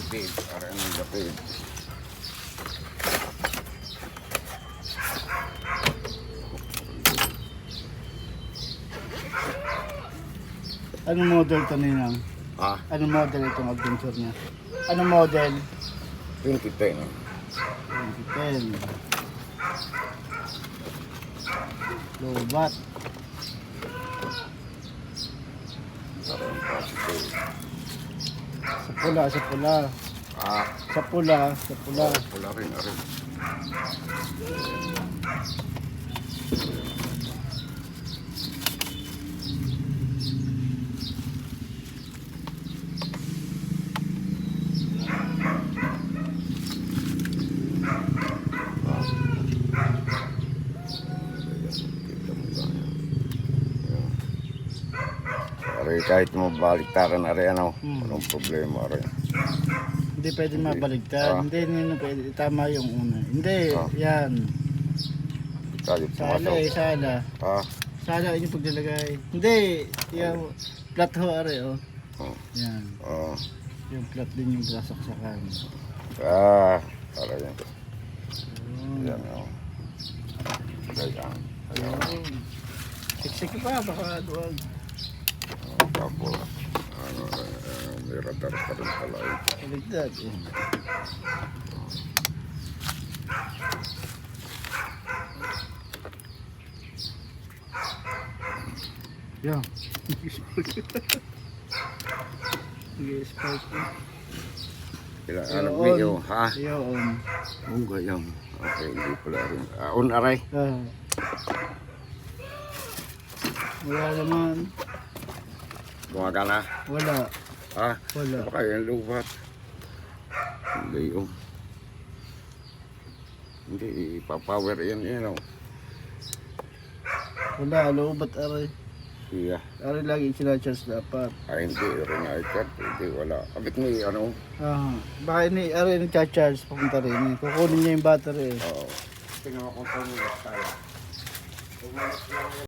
Lapid. Para ang lapid. Anong model ito Ninang? Ah, Anong model itong adventure niya? Anong model? 2010. 2010. Lobat. Para ang positive. Sa pula, sa pula. Ah, Sa pula, sa pula. pula rin. Aray, kahit mabaliktaran aray ano, anong problema aray. Hindi pwede mabaligtad. Ah. Hindi pwede. Tama yung una. Hindi, Ah. yan. Tayo Sala pumasok. sala. Ah, Sala yung paglalagay. Hindi, yung flat ho are oh. oh, Yan. oh. Yung flat din yung sasaksakan. Aray yan. Yan oh. Ganyan. Ayun. Siksik pa, baka duwag. Tapos, ano, may radar pa rin pala ito. Kaligtad eh. Yan. Nag-spark ko. Ano video, ha? Yun. Oh, gayam. Okay, hindi pala rin. On aray. Ah. Wala naman. Gumagana. Wala. Ha? Wala. Baka yan lubat. Hindi oh. Hindi, ipapower yan oh. Wala. Lobat aray. Iya. Aray lagi sila-charge dapat. Ay, hindi rin na-chat. Hindi, wala. Kapit may ano. Ah. Baka ini aray nagcha-charge papunta rin. Kukunin niya yung battery eh. Oo. Tingnan mo kung saan yung sala.